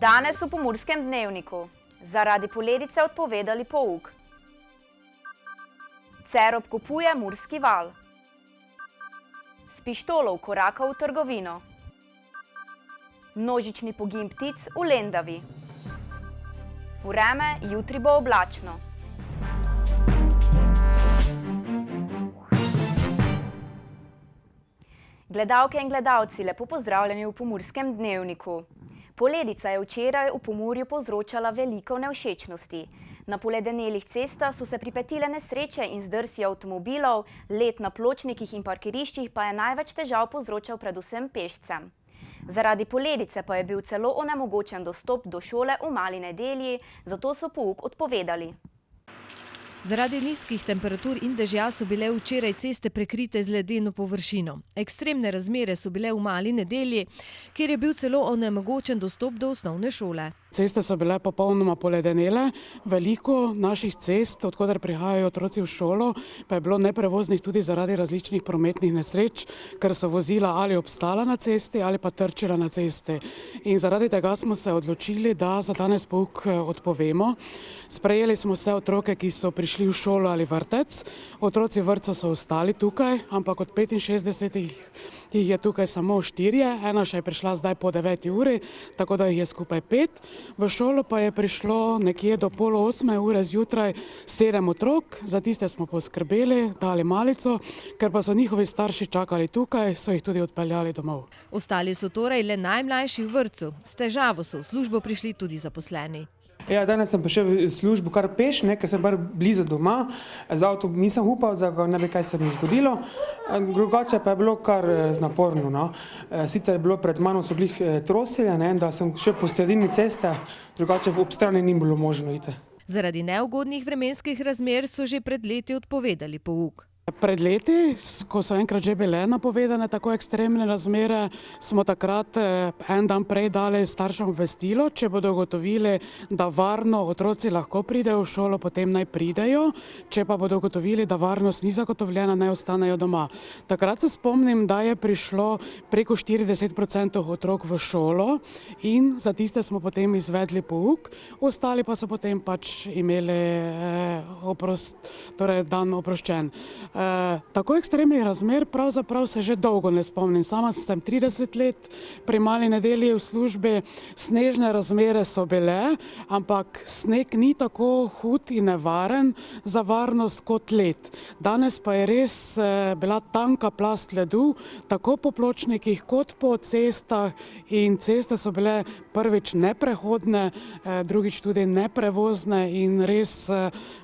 Danes v Pomurskem dnevniku. Zaradi poledice odpovedali pouk. Cerob kupuje Murski Val. S pištolo vkorakal v trgovino. Množični pogin ptic v Lendavi. Vreme jutri bo oblačno. Gledalke in gledalci, lepo pozdravljeni v Pomurskem dnevniku. Poledica je včeraj v Pomurju povzročala veliko nevšečnosti. Na poledenelih cestah so se pripetile nesreče in zdrsi avtomobilov, led na pločnikih in parkiriščih pa je največ težav povzročal predvsem pešcem. Zaradi poledice pa je bil celo onemogočen dostop do šole v Mali Nedelji, zato so pouk odpovedali. Zaradi nizkih temperatur in dežja so bile včeraj ceste prekrite z ledeno površino. Ekstremne razmere so bile v Mali Nedelji, kjer je bil celo onemogočen dostop do osnovne šole. Ceste so bile popolnoma poledenele, veliko naših cest, odkoder prihajajo otroci v šolo, pa je bilo neprevoznih tudi zaradi različnih prometnih nesreč, ker so vozila ali obstala na cesti ali pa trčila na cesti. In zaradi tega smo se odločili, da za danes pouk odpovemo. Sprejeli smo vse otroke, ki so prišli v šolo ali vrtec. Otroci vrtcev so ostali tukaj, ampak od 65 jih je tukaj samo 4, ena še je prišla zdaj po 9 uri, tako da jih je skupaj 5. V šolo pa je prišlo nekje do pol 8 ure zjutraj 7 otrok, za tiste smo poskrbeli, dali malico, ker pa so njihovi starši čakali tukaj, so jih tudi odpeljali domov. Ostali so torej le najmlajši v vrtcu. S težavo so v službo prišli tudi zaposleni. Ja, danes sem prišel v službo kar peš, ker sem bar blizu doma. Z avtom nisem upal, da ne bi kaj se mi zgodilo. Drugače pa je bilo kar naporno. No. Sicer je bilo pred mano so glih trosile, da sem šel po sredini ceste, drugače ob strani ni bilo možno iti. Zaradi neugodnih vremenskih razmer so že pred leti odpovedali pouk. Pred leti, ko so enkrat že bile napovedane tako ekstremne razmere, smo takrat en dan prej dali staršem obvestilo, če bodo ugotovili, da varno otroci lahko pridejo v šolo, potem naj pridejo, če pa bodo ugotovili, da varnost ni zagotovljena, naj ostanejo doma. Takrat se spomnim, da je prišlo preko 40% otrok v šolo in za tiste smo potem izvedli pouk, ostali pa so potem pač imeli dan oproščen. Tako ekstremnih razmer pravzaprav se že dolgo ne spomnim. Sama sem 30 let pri Mali Nedelji v službi, snežne razmere so bile, ampak sneg ni tako hud in nevaren za varnost kot led. Danes pa je res bila tanka plast ledu, tako po pločnikih kot po cestah in ceste so bile prvič neprehodne, drugič tudi neprevozne in res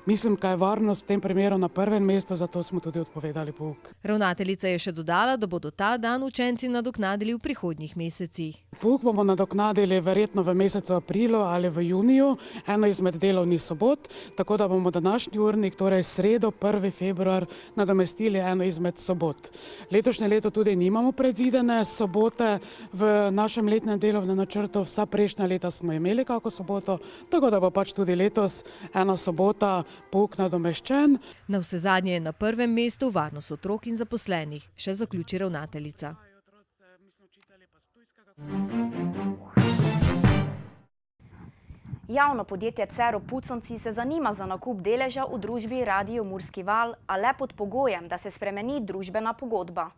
mislim, da je varnost v tem primeru na prvem mestu, zato smo tudi odpovedali pouk. Ravnateljica je še dodala, da bodo ta dan učenci nadoknadili v prihodnjih mesecih. Pouk bomo nadoknadili verjetno v mesecu aprilu ali v juniju, eno izmed delovnih sobot, tako da bomo današnji urnik, torej sredo 1. februar, nadomestili eno izmed sobot. Letošnje leto tudi nimamo predvidene sobote v našem letnem delovnem načrtu, vsa prejšnja leta smo imeli kako soboto, tako da bo pač tudi letos ena sobota pouk nadomeščen. Navsezadnje je na prvem mestu varnost otrok in zaposlenih, še zaključi ravnateljica. Javno podjetje Cerob Puconci se zanima za nakup deleža v družbi Radio Murski Val, a le pod pogojem, da se spremeni družbena pogodba.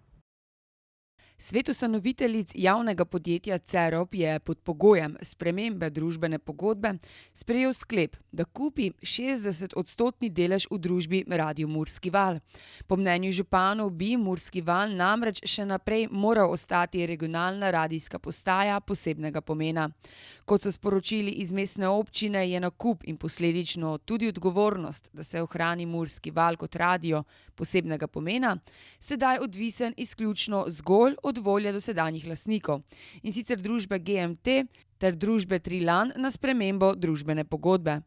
Svet ustanoviteljic javnega podjetja Cerob je pod pogojem spremembe družbene pogodbe sprejel sklep, da kupi 60% delež v družbi Radio Murski Val. Po mnenju županov bi Murski Val namreč še naprej moral ostati regionalna radijska postaja posebnega pomena. Kot so sporočili iz mestne občine, je nakup in posledično tudi odgovornost, da se ohrani Murski Val kot radio posebnega pomena, sedaj odvisen izključno zgolj od volje dosedanjih lastnikov, in sicer družbe GMT ter družbe Trilan na spremembo družbene pogodbe.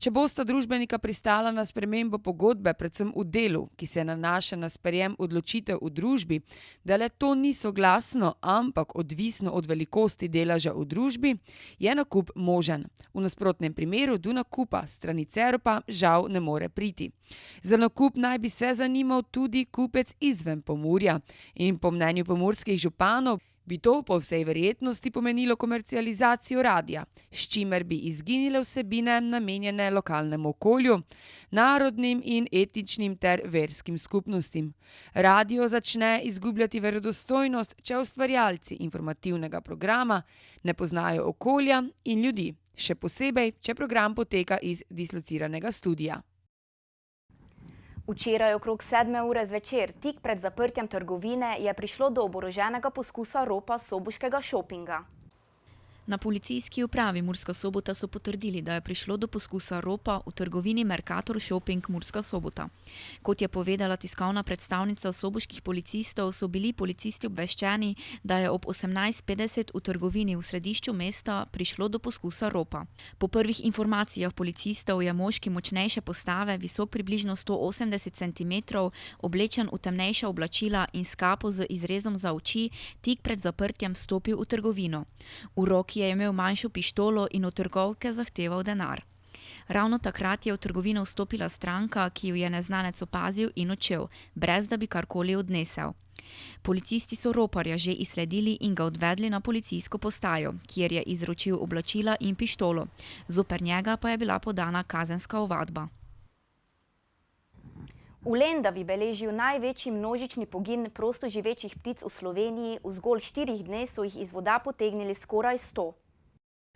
Če bosta družbenika pristala na spremembo pogodbe, predvsem v delu, ki se nanaša na sprejem odločitev v družbi, da le to ni soglasno, ampak odvisno od velikosti deleža v družbi, je nakup možen. V nasprotnem primeru do nakupa strani Ceroba žal ne more priti. Za nakup naj bi se zanimal tudi kupec izven Pomurja in po mnenju pomurskih županov bi to po vsej verjetnosti pomenilo komercializacijo radia, s čimer bi izginile vsebine namenjene lokalnemu okolju, narodnim in etničnim ter verskim skupnostim. Radio začne izgubljati verodostojnost, če ustvarjalci informativnega programa ne poznajo okolja in ljudi, še posebej, če program poteka iz dislociranega studia. Včeraj okrog 7 ure zvečer, tik pred zaprtjem trgovine, je prišlo do oboroženega poskusa ropa soboškega šopinga. Na policijski upravi Murska Sobota so potrdili, da je prišlo do poskusa ropa v trgovini Mercator Shopping Murska Sobota. Kot je povedala tiskovna predstavnica soboških policistov, so bili policisti obveščeni, da je ob 18:50 v trgovini v središču mesta prišlo do poskusa ropa. Po prvih informacijah policistov je moški močnejše postave, visok približno 180 cm, oblečen v temnejša oblačila in s kapo z izrezom za oči, tik pred zaprtjem stopil v trgovino. V roki je imel manjšo pištolo in od trgovke zahteval denar. Ravno takrat je v trgovino vstopila stranka, ki jo je neznanec opazil in odšel, brez da bi karkoli odnesel. Policisti so roparja že izsledili in ga odvedli na policijsko postajo, kjer je izročil oblačila in pištolo. Zoper njega pa je bila podana kazenska ovadba. V Lendavi beležijo največji množični pogin prostoživečih ptic v Sloveniji, v zgolj 4 dneh so jih iz voda potegnili skoraj 100.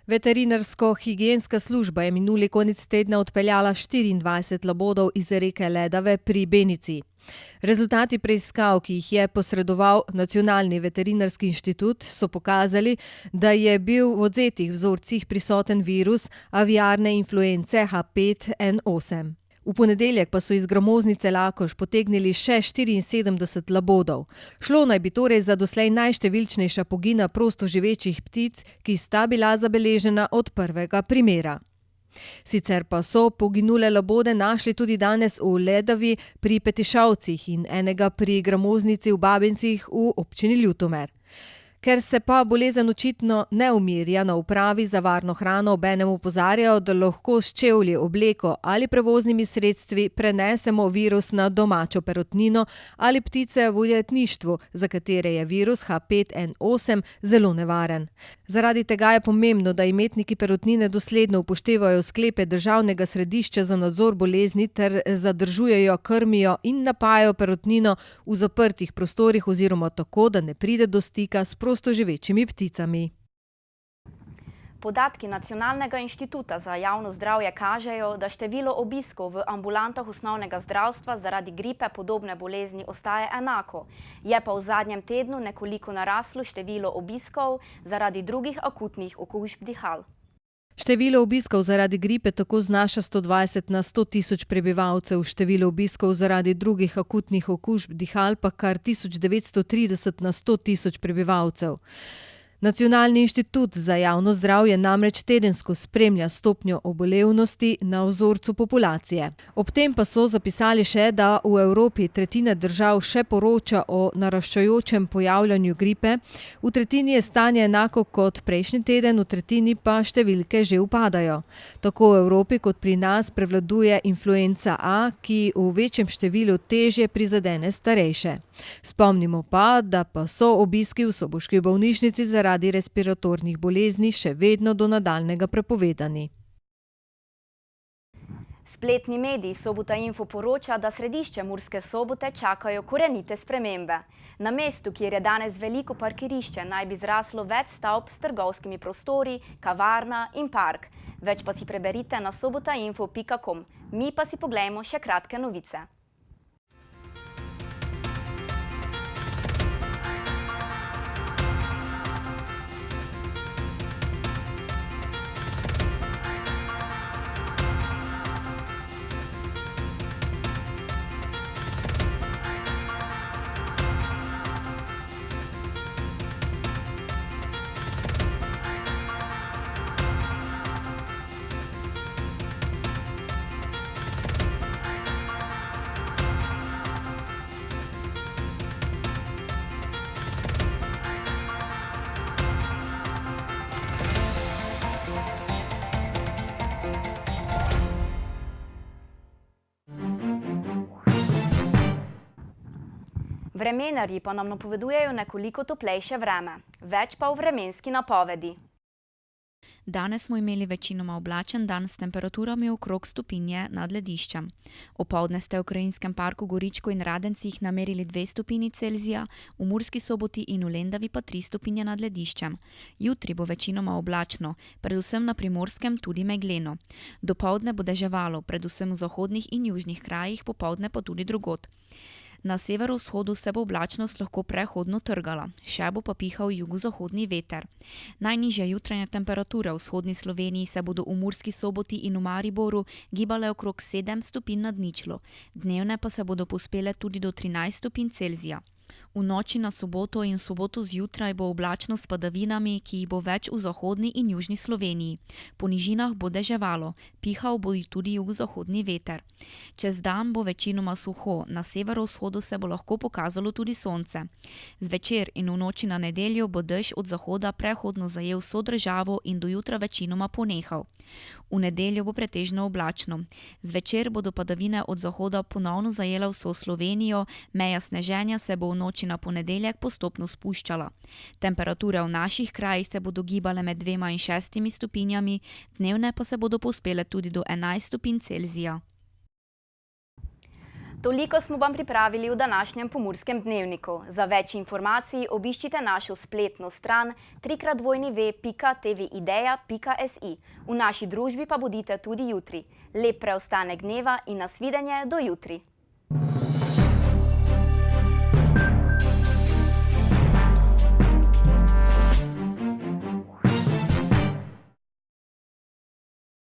Veterinarsko-higienska služba je minuli konec tedna odpeljala 24 labodov iz reke Ledave pri Benici. Rezultati preiskav, ki jih je posredoval Nacionalni veterinarski inštitut, so pokazali, da je bil v odvzetih vzorcih prisoten virus aviarne influence H5N8. V ponedeljek pa so iz gramoznice Lakoš potegnili še 74 labodov. Šlo naj bi torej za doslej najštevilčnejša pogina prostoživečih ptic, ki sta bila zabeležena od prvega primera. Sicer pa so poginule labode našli tudi danes v Ledavi pri Petišovcih in enega pri gramoznici v Babencih v občini Ljutomer. Ker se pa bolezen očitno ne umirja, na upravi za varno hrano obenem opozarjajo, da lahko s čevlji, obleko ali prevoznimi sredstvi prenesemo virus na domačo perutnino ali ptice v ujetništvu, za katere je virus H5N8 zelo nevaren. Zaradi tega je pomembno, da imetniki perutnine dosledno upoštevajo sklepe Državnega središča za nadzor bolezni ter zadržujejo, krmijo in napajajo perutnino v zaprtih prostorih oziroma tako, da ne pride do stika s prostoživečimi pticami. Podatki Nacionalnega inštituta za javno zdravje kažejo, da število obiskov v ambulantah osnovnega zdravstva zaradi gripe podobne bolezni ostaje enako. Je pa v zadnjem tednu nekoliko naraslo število obiskov zaradi drugih akutnih okužb dihal. Število obiskov zaradi gripe tako znaša 120 na 100 tisoč prebivalcev, število obiskov zaradi drugih akutnih okužb dihal pa kar 1930 na 100 tisoč prebivalcev. Nacionalni inštitut za javno zdravje namreč tedensko spremlja stopnjo obolevnosti na vzorcu populacije. Ob tem pa so zapisali še, da v Evropi tretjina držav še poroča o naraščajočem pojavljanju gripe, v tretjini je stanje enako kot prejšnji teden, v tretjini pa številke že upadajo. Tako v Evropi kot pri nas prevladuje influenca A, ki v večjem številu težje prizadene starejše. Spomnimo pa, da pa so obiski v soboški bolnišnici zaradi respiratornih bolezni še vedno do nadaljnjega prepovedani. Spletni medij Sobota Info poroča, da središče Murske Sobote čakajo korenite spremembe. Na mestu, kjer je danes veliko parkirišče, naj bi zraslo več stavb s trgovskimi prostori, kavarna in park. Več pa si preberite na sobotainfo.com. Mi pa si poglejmo še kratke novice. Vremenarji pa nam napovedujejo nekoliko toplejše vreme. Več pa v vremenski napovedi. Danes smo imeli večinoma oblačen dan s temperaturami okrog stopinje nad lediščem. Opoldne ste v Krajinskem parku Goričko in Radencih namerili 2 stopinji Celzija, v Murski Soboti in v Lendavi pa 3 stopinje nad lediščem. Jutri bo večinoma oblačno, predvsem na Primorskem tudi megleno. Dopoldne bo deževalo, predvsem v zahodnih in južnih krajih, popoldne pa tudi drugod. Na severovzhodu se bo oblačnost lahko prehodno trgala, še bo pa pihal jugozahodni veter. Najnižje jutranje temperature v vzhodni Sloveniji se bodo v Murski Soboti in v Mariboru gibale okrog 7 stopinj nad ničlo, dnevne pa se bodo povzpele tudi do 13 stopinj Celzija. V noči na soboto in v soboto zjutraj bo oblačno s padavinami, ki jih bo več v zahodni in južni Sloveniji. Po nižinah bo deževalo, pihal bo tudi jugozahodni veter. Čez dan bo večinoma suho, na severovzhodu se bo lahko pokazalo tudi sonce. Zvečer in v noči na nedeljo bo dež od zahoda prehodno zajel vso državo in do jutra večinoma ponehal. V nedeljo bo pretežno oblačno. Zvečer bodo padavine od zahoda ponovno zajele vso Slovenijo, meja sneženja se bo v noči na ponedeljek postopno spuščala. Temperature v naših krajih se bodo gibale med 2 in 6 stopinjami, dnevne pa se bodo povzpele tudi do 11 stopinj Celzija. Toliko smo vam pripravili v današnjem Pomurskem dnevniku. Za več informacij obiščite našo spletno stran www.tvideja.si. V naši družbi pa bodite tudi jutri. Lep preostanek dneva in nasvidenje do jutri.